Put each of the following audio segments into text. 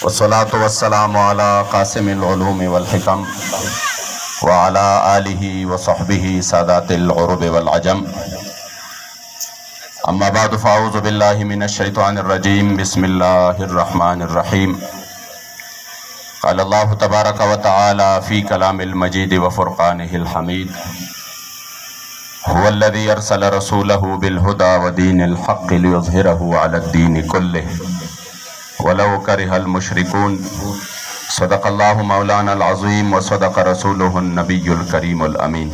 والصلاة والسلام على قاسم العلوم والحکم وعلى آلہ وصحبہ سادات العرب والعجم اما بعد فاعوذ باللہ من الشیطان الرجیم بسم اللہ الرحمن الرحیم قال اللہ تبارک وتعالی فی کلام المجید وفرقانہ الحمید هو الذي ارسل رسوله بالهدى ودين الحق ليظهره على الدين كله ولو كره المشركون صدق الله مولانا العظيم وصدق رسوله النبي الكريم الأمين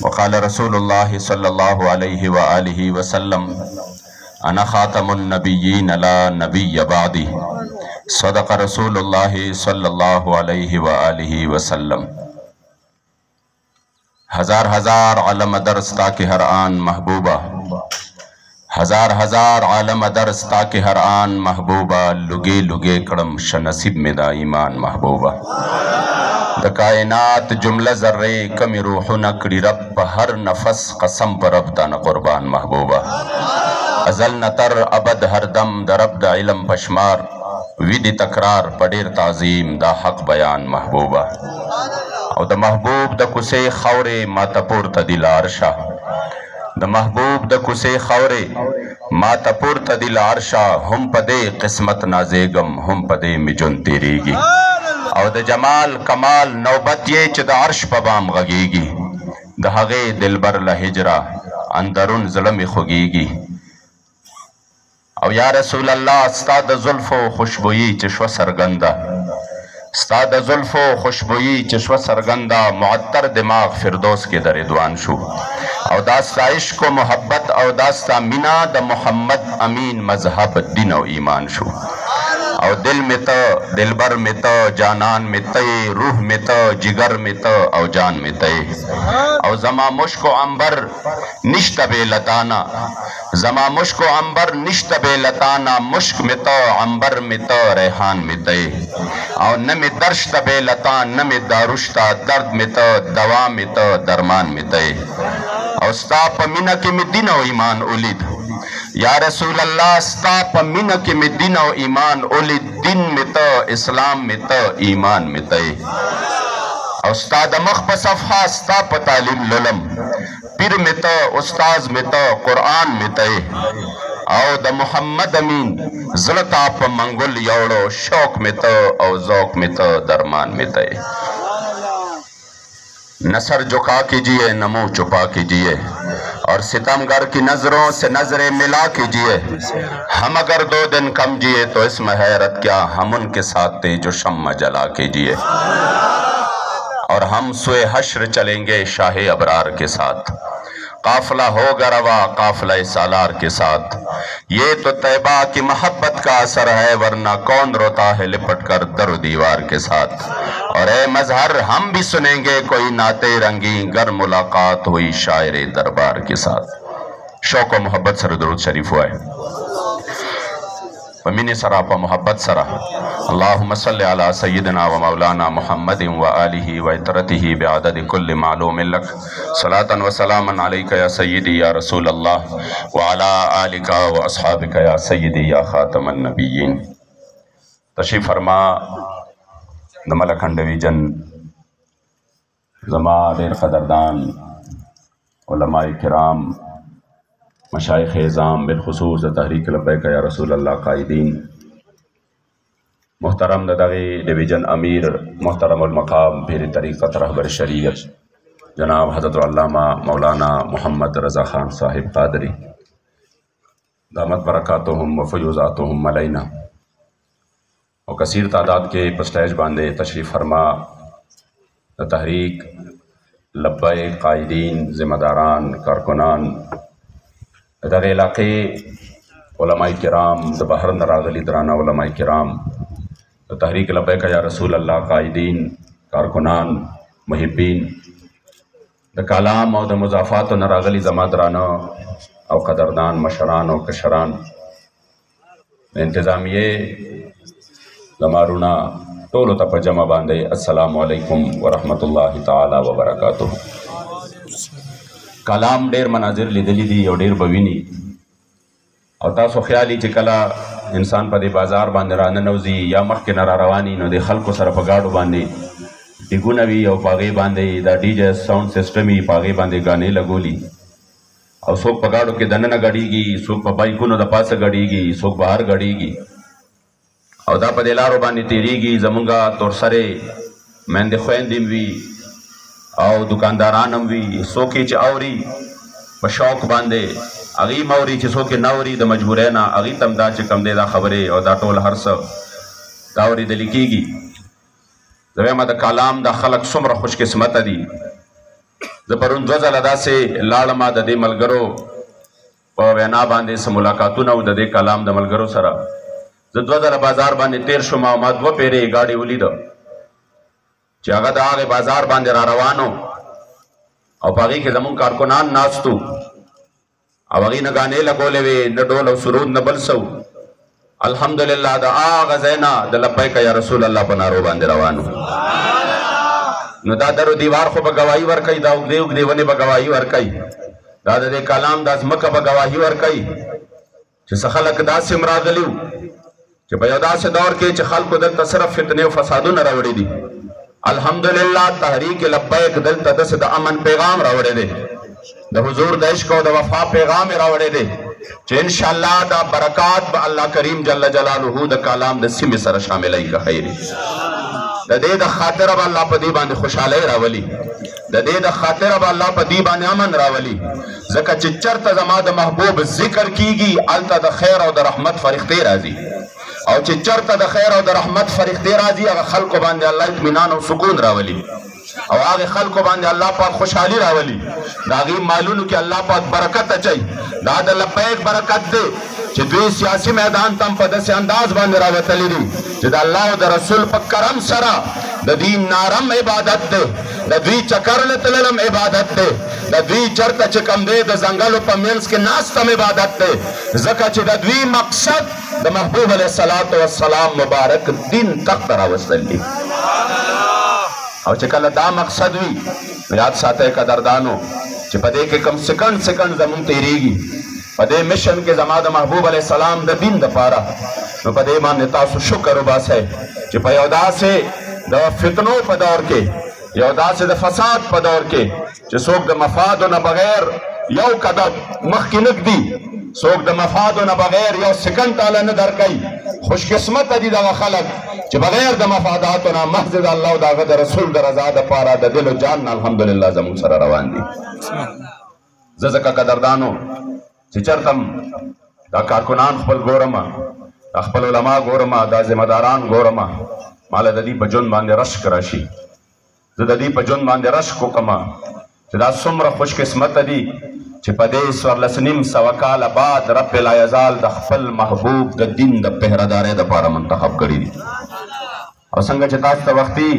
وقال رسول الله صلى الله عليه وآله وسلم أنا خاتم النبيين لا نبي بعدي صدق رسول الله صلى الله عليه وآله وسلم ہزار ہزار علم درس تاکہ ہر آن محبوبہ ہزار ہزار عالم درس تاکہ ہر آن محبوبہ لگے لگے کڑم شنصیب میں دا ایمان محبوبہ دا کائنات جملہ ذرے کمی روح نکڑی رب ہر نفس قسم پر رب تا قربان محبوبہ ازل نتر ابد ہر دم دا رب دا علم پشمار وید تکرار پڑیر تعظیم دا حق بیان محبوبہ او دا محبوب دا کسے خورے ما تپور تا دل عرشا دا محبوب دا کسے خورے ما تپور تا دل عرشا ہم پدے قسمت نازیگم ہم پدے مجن تیری گی او دا جمال کمال نوبت یہ چھ دا عرش پبام غگی گی دا حغے دلبر لہجرہ اندرون ظلم خگی گی او یا رسول اللہ استاد ظلف و خوشبوئی چشو سرگندہ استاد ظلف و خوشبوئی چشو سرگندہ معطر دماغ فردوس کے در ادوان شو او داستا عشق و محبت او داستا منا دا محمد امین مذہب دین و ایمان شو او دل میں تا دلبر میں تا جانان میں تے روح میں تا جگر میں تا او جان میں تے او زما مشک و عنبر نشت بے لتانا زما مشک و عنبر نشت بے لتانا مشک میں تا عنبر میں تا ریحان میں تے او نمی درشت بے لتان نمی دارشتا درد میں تا دوا میں تا درمان میں تے او ستا پا منک میں دین و ایمان اولید یا رسول اللہ ستا پا منک میں دین و ایمان اولید دین میں تا اسلام میں تا ایمان میں تا او ستا دا مخ پا صفحہ ستا پا تعلیم للم پیر میں تا استاز میں تا قرآن میں تا او دا محمد امین زلطا پا منگل یوڑو شوق میں تا او ذوق میں تا درمان میں تا نصر جھکا کیجئے نمو چھپا کیجئے اور ستمگر کی نظروں سے نظریں ملا کیجئے ہم اگر 2 دن کم جیے تو اس میں حیرت کیا ہم ان کے ساتھ تھے جو شمع جلا کیجئے اور ہم سوئے حشر چلیں گے شاہ ابرار کے ساتھ قافلہ ہوگا روا قافلہ سالار کے ساتھ یہ تو طیبہ کی محبت کا اثر ہے ورنہ کون روتا ہے لپٹ کر در و دیوار کے ساتھ اور اے مظہر ہم بھی سنیں گے کوئی نعتِ رنگی گر ملاقات ہوئی شاعر دربار کے ساتھ شوق و محبت سر درود شریف ہوا ہے ومن سراپا محبت سرا اللہم صلی علی سیدنا و مولانا محمد و آلہ و اطرتہ بعدد کل معلوم لک صلاة و سلاما علیکہ یا سیدی یا رسول اللہ وعلا آلکہ و اصحابکہ یا سیدی یا خاتم النبیین تشریف فرما نمال کھنڈوی جن زما دیر قدردان علماء کرام مشایخ اعظام بالخصوص تحریک لبیک یا رسول اللہ قائدین محترم ددغی ڈویژن امیر محترم المقام پیر طریقت رہبر شریعت جناب حضرت علامہ مولانا محمد رضا خان صاحب قادری دامت برکاتہم و فیوزاتہم علینا اور کثیر تعداد کے پسٹیج باندھے تشریف فرما تحریک لبیک قائدین ذمہ داران کارکنان در علاقے علماء کرام دا بہر نراغلی درانا علماء کرام دا تحریک لبیک یا رسول اللہ قائدین کارکنان محبین دا کلام او دا مضافات و نراغلی زمادرانا او قدردان مشران او کشران انتظامیے زمارونا طولو تا پا جمع باندے السلام علیکم ورحمت اللہ تعالی وبرکاتہ کلام ډیر مناظر لیدلی دي او ډیر بوینی او تاسو خیالي چې کله انسان په دې بازار باندې راننوځي یا مخکې نه را رواني نو د خلکو سره په ګاډو باندې ډیګونه وي او په هغې باندې دا ډي جے ساؤنډ سسټم وي په هغې باندې ګانې لګولي او څوک په ګاډو کې دننه ګډېږي څوک په بایکونو د پاسه ګډېږي څوک بهر ګډېږي او دا په دې لارو باندې تېرېږي زمونږ تورسرې میندې خویندې وي او دکانداران هم وي څوک یې چې اوري په شوق باندې هغې م اوري چې څوک یې نه اوري د مجبورۍ نه هغې ته هم دا چې کوم دی دا خبرې او دا ټول هر څه دا اورېدلي کېږي زه وایم د کلام دا خلک څومره خوش قسمته دي زه پرون 2 ځله داسې لاړم د دې ملګرو په وینا باندې څه ملاقاتونه و د دې کلام د ملګرو سره زه 2 ځله بازار باندې تیر شوم او ما 2 پیرې ګاډي ولیده چې هغه د هغې بازار باندې را روانو او په هغې کې زمونږ کارکنان ناستو او هغې نه ګانې لګولې وې نه ډول او سرود نه بل څه الحمدلله د هغه ځای نه د لبیک یا رسول الله په نارو باندې روانو نو دا درو دیوار خو به ګواهي ورکوي دا اوږدې اوږدې ونې به ګواهي ورکوي دا د دې کلام دا ځمکه به ګواهي ورکوي چې څه خلک داسې هم راغلي وو چې په یو داسې دور کې چې خلکو دلته صرف فتنې او فسادونه راوړي دي الحمدلله تحریک لبیک دلته داسې د امن پیغام راوړی دی د حضور د عشق او د وفا پیغام یې راوړی دی چې انشاءالله دا برکات به الله کریم جل جلاله د کلام د سیمې سره شاملی که خیري د دې د خاطره به الله په دې باندې خوشحالۍ راولي د دې د خاطره به الله په دې باندې امن راولي ځکه چې چرته زما د محبوب ذکر کیږي هلته د خیر او د رحمت فرښتې راځي او چې چرته د خیر او د رحمت فرښتې راځي هغه خلکو باندې الله اطمینان او سکون راولي او هغه خلکو باندې الله پاک خوشحالي راولي د هغې مالونو کې الله پاک برکت اچوي دا د لبیک برکت دی چې دوی سیاسي میدان ته هم په داسې انداز باندې راوتلي دي چې د الله او د رسول په کرم سره د دوی نارم عبادت دی د دوی چکر له تلل هم عبادت دی د دوی چرته چې کوم دی د ځنګلو په منځ کې ناست هم عبادت دی ځکه چې د دوی مقصد د محبوب علیه الصلاة والسلام مبارک دین تخت ته راوستل دي او چې کله دا مقصد وي یاد ساتئ قدردانو چې په دې کې کم سکنډ سکنډ زمونږ تېرېږي په دې مشن کې زما د محبوب علیه السلام د دین دپاره نو په دې باندې تاسو شکر وباسئ چې په یو داسې د فتنو په دور کې یو داسې د فساد په دور کې چې څوک د مفادو نه بغیر یو قدم مخکې نه ږدي څوک د مفادو نه بغیر یو سکنډ تاله نه درکوي خوش قسمته دي دغه خلک چې بغیر د مفاداتو نه محض د الله او د هغه د رسول د رضا دپاره د دل و جان نه الحمدلله زموږ سره روان دي زه ځکه قدردانو چې چرته دا کارکنان خپل ګورم دا خپل علما ګورم دا ذمهداران ګورم ماله د دې په ژوند باندې رشک راشي زه د دې په ژوند باندې رشک وکړم چې دا څومره خوش قسمته دي چې په دې 14.5 کاله بعد رب لا یزال د خپل محبوب د دین د پهردارۍ دپاره منتخب کړي دي او څنګه چې تاسو ته وختي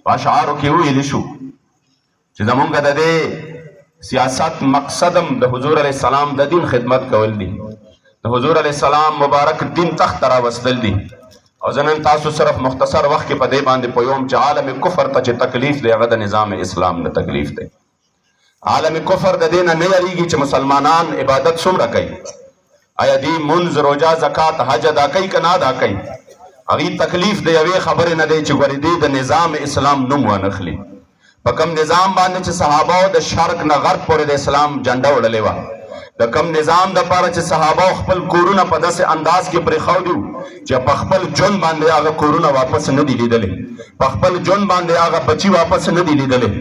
په اشعارو کې وویلی شو چې زمونږ د دې سیاست مقصد هم د حضور علیه السلام د دین خدمت کول دي د حضور علیه السلام مبارک دین تخت ته راوستل دي او زه نن تاسو صرف مختصر وخت کې په دې باندې پویم چې عالم کفر ته چې تکلیف دی هغه د نظام اسلام نه تکلیف دی عالم کفر د دې نه نه یریږي چې مسلمانان عبادت څومره کوي آیا دوی منځ روژه زکات حج ادا کوي که نه ادا کوي هغې تکلیف د یوې خبرې نه دی چې ګورې دوی د نظام اسلام نوم وانخلي په کم نظام باندې چې صحابه د شرق نه غرب پورې د اسلام جنډه وړلې وه د کم نظام دپاره چې صحابه خپل کورونه په داسې انداز کې پرېښودي چې په خپل ژوند باندې هغه کورونه واپس نه دي لیدلی په خپل ژوند باندې هغه بچي واپس نه دي لیدلی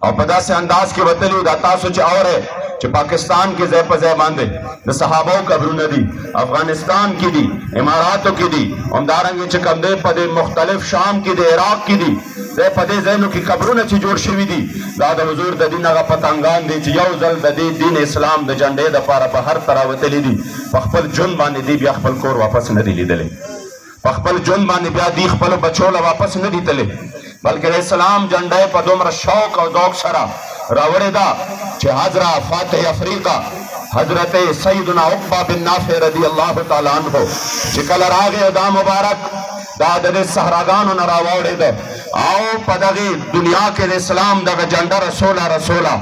او په داسې انداز کې وتلي دا تاسو چې اورئ چې پاکستان کې ځای په ځای باندې د صحابو قبرونه دي افغانستان کې دي اماراتو کې دي همدارنګې چې کوم دی په دې مختلف شام کې د عراق کې دي ځای په دې ځایونو کې قبرونه چې جوړ شوي دي دا د حضور د دین هغه پتنګان دي چې یو ځل د دې دین اسلام د جنډې دپاره په هر طرح وتلي دي په خپل ژوند باندې دی بیا خپل کور واپس نه دی لیدلی په خپل ژوند باندې بیا دی خپلو بچو له واپس نه دي تللی بلکې د اسلام جنډه په دومره شوق او ذوق سره راوړې ده چې حضرت فاتح افریقا حضرت سیدنا عقبہ بن نافع رضی الله تعالی عنہ چې کله راغی دا مبارک دا د صحراګانو نه راوړې ده او په دغې دنیا کې د اسلام دغه جنډه رسوله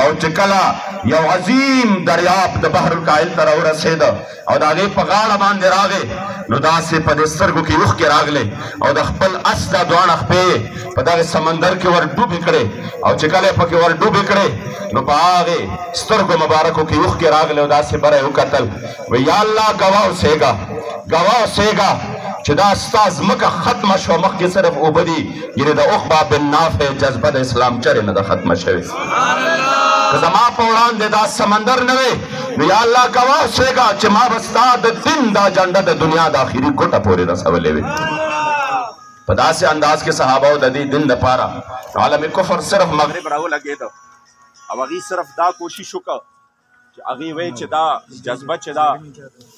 او چې کله یو عظیم دریاب د بحر الکاهل ته راورسېده او د هغې په غاړه باندې راغی نو داسې په دې سترګو کې اوښکې راغلې او د خپل اس دا دواړه خپې په دغه سمندر کې ور ډوبې کړې او چې کله یې پکې ور ډوبې کړې نو په هغې سترګو مبارکو کې اوښکې راغلې او داسې بره یې وکتل وی یا الله ګواه اوسېږه ګواه اوسېږه چې دا ستا ځمکه ختمه شوه مخکې صرف اوبه دي یعنې د عقبه بن نافع جذبه د اسلام چرې نه ده ختمه شوې که زما په وړاندې دا سمندر نه وی نو یا الله ګواه اوسېږه چې ما به ستا د دین دا جنډه د دنیا د آخري ګوټه پورې رسولې وي په داسې انداز کې صحابه د دې دین دپاره عالم کفر صرف مغرب راولګېده او هغې صرف دا کوشش وکړه چې هغې وایي چې دا جذبه چې دا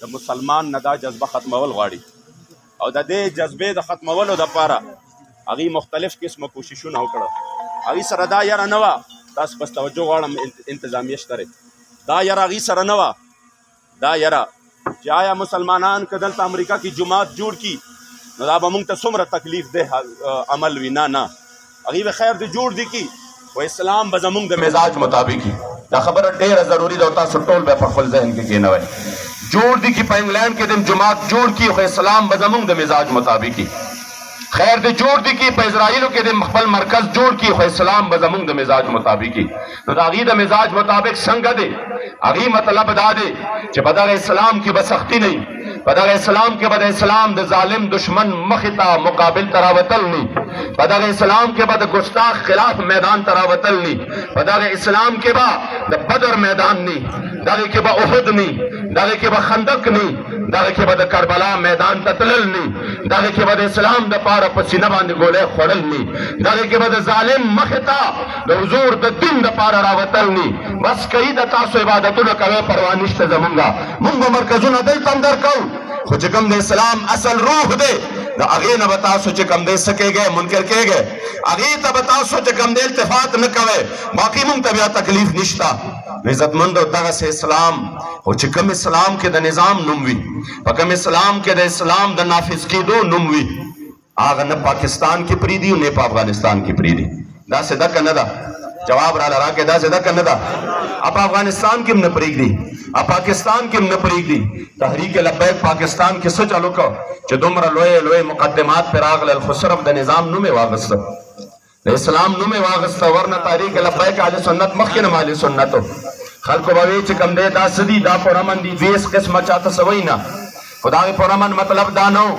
د مسلمان نه دا جذبه ختمول غواړي او د دې جذبې د ختمولو دپاره هغې مختلف قسمه کوششونه وکړه هغې سره دا یاره نه وه تاسو بس توجه غواړم انتظامیه شته دا یاره هغې سره نه وه دا یاره چې آیا مسلمانان که دلته امریکا کې جماعت جوړ کي نو دا به موږ ته څومره تکلیف دی عمل وي نه هغې به خیر دی جوړ دی کي خو اسلام به زموږ د مزاج مطابق وي دا خبره ډېره ضروري ده او تاسو ټول به په خپل ذهن کې کېنوئ جوړ دی کی په انګلینډ کې د جماعت جوړ کی خو اسلام به زموږ د مزاج مطابق وي خیر دی جوړ دی کی په اسرائیلو کې د خپل مرکز جوړ کی خو اسلام به زموږ د مزاج مطابق وي نو د هغې د مزاج مطابق څنګه دی هغې مطلب دا دی چې په دغه اسلام کې به سختي نه وي په دغه اسلام کې به د اسلام د ظالم دشمن مخې ته مقابل ته راوتل نی په دغه اسلام کې به د ګستاخ خلاف میدان ته راوتل نی په دغه اسلام کې به د بدر میدان نی دغه کې به احد نی دغه کې به خندق نی دغه کې به د کربلا میدان ته تلل نی دغه کې به د اسلام دپاره په سینه باندې ګولۍ خوړل نی دغه کې به د ظالم مخې ته د حضور د دین دپاره راوتل نی بس کوي د تاسو عبادتونه کوئ پروا نشته زمونږه مونږ به مرکزونه دلته هم درکوو خو چې کوم د اسلام اصل روح دی د هغې نه به تاسو چې کوم دی څه کېږئ منکر کېږئ هغې ته به تاسو چې کوم دی التفات نه کوئ باقي مونږ ته بیا تکلیف نشته عزتمندو دغسې اسلام خو چې کوم اسلام کې د نظام نوم وي په کوم اسلام کې د اسلام د نافذ کېدو نوم وي هغه نه پاکستان کې پرېږدي نه په افغانستان کې پرېږدي داسې ده که نه ده جواب راله راکړئ داسې ده که نه ده په افغانستان کې هم نه پرېږدي پاکستان کې هم نه پرېږدي تحریک لبیک پاکستان کې څه چل وکړه چې دومره لوی مقدمات پرې راغلل خو صرف د نظام نوم یې واغسته د اسلام نوم یې واغسته ورنه تحریک لبیک اهل سنت مخکې نه اهل سنتو خلکو به وایي چې کوم دی دا څه دي دا پرامن دي دوی هېڅ قسمه چاته څه وایي نه خو د هغې پرامن مطلب دا نه و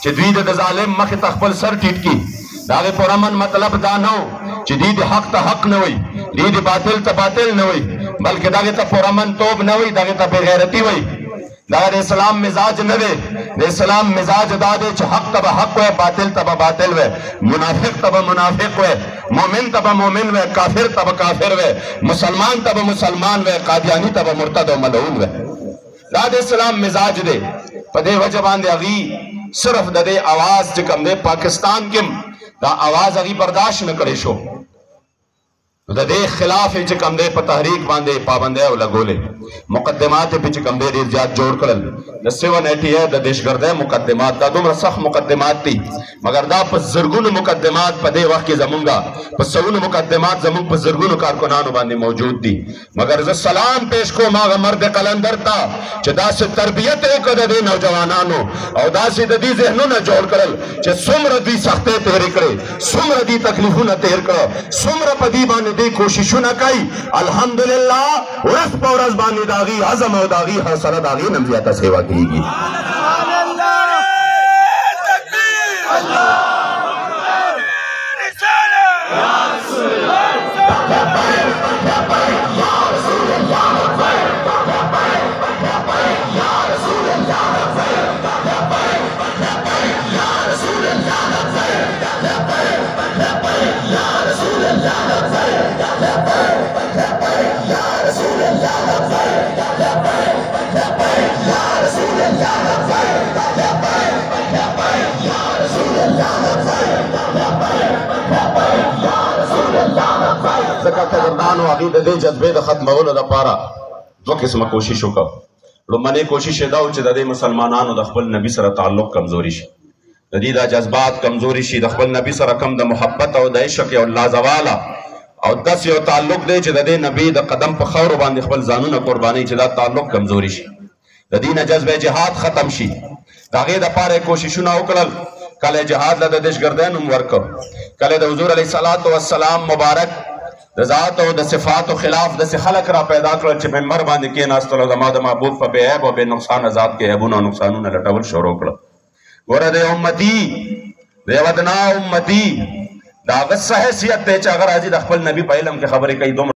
چې دوی د ظالم مخې ته خپل سر ټیټ کړي د هغې پرامن مطلب دا نه و چې دوی د حق ته حق نه وایي دوی د باطل ته باطل نه وایي بلکې دغې ته پرامن توب نه وایي دغې ته بېغیرتي وایي دا د اسلام مزاج نه دی د اسلام مزاج دا دی چې حق ته به حق وی باطل ته به باطل وی منافق ته به منافق وی مومن ته به مومن وی کافر ته به کافر وی مسلمان ته به مسلمان وی قادیانی ته به مرتد او ملعون وی دا د اسلام مزاج دی په دې وجه باندې هغې صرف د دې اواز چې کوم دی پاکستان کې دا اواز هغې برداشت نه کړی شو د دې خلاف چې کوم دی په تحریک باندې پابندۍ او لګولې مقدمات یې چې کوم دی ډېر زیات جوړ کړل د 788 د دهشتګردۍ مقدمات دا دومره سخت مقدمات دي مګر دا په زرګونو مقدمات په دې وخت کې زمونږه په سلونو مقدمات زمونږ په زرګونو کارکنانو باندې موجود دي مګر زه سلام پیش کوم هغه مرد قلندر ته چې داسې تربیت یې وکړه د دې نوجوانانو او داسې د دې ذهنونه جوړ کړل چې څومره دوی سختۍ تېرې کړې څومره دوی تکلیفونه تېر کړه څومره په دې باندې دی کوششونه کوي الحمدلله ورځ په ورځ باندې د هغې عزم او د هغې حوصله د هغې نه هم زیاته سیوا کېږي ځکه قدردانو هغې د دې جذبې د ختمولو لپاره دوه قسمه کوشش وکړه لومړنۍ کوشش یې دا و چې د دې مسلمانانو د خپل نبي سره تعلق کمزوري شي د دې دا جذبات کمزوري شي د خپل نبي سره کم د محبت او د عشق یو لازواله او داس یو تعلق دی چې د دې نبی د قدم په خاورو باندې خپل ځانونه قرباني چې دا تعلق کمزوري شي د دې نه جذبه جهاد ختم شي د هغې دپاره کوششونه وکړل کله جهاد له د دهشتګردۍ نوم ورکړ کله د حضور علیه صلات وسلام مبارک د ذات او د صفاتو خلاف داسې خلک را پیدا کړل چې منبر باندې کېناستل او زما د محبوب په بې عیب او بې نقصانه ذات کې عیبونه او نقصانونه لټول شروع کړل ګوره د امتي د یو ادنا امتي د هغه څه حیثیت دی چې هغه راځي د خپل نبي په علم کې خبرې کوي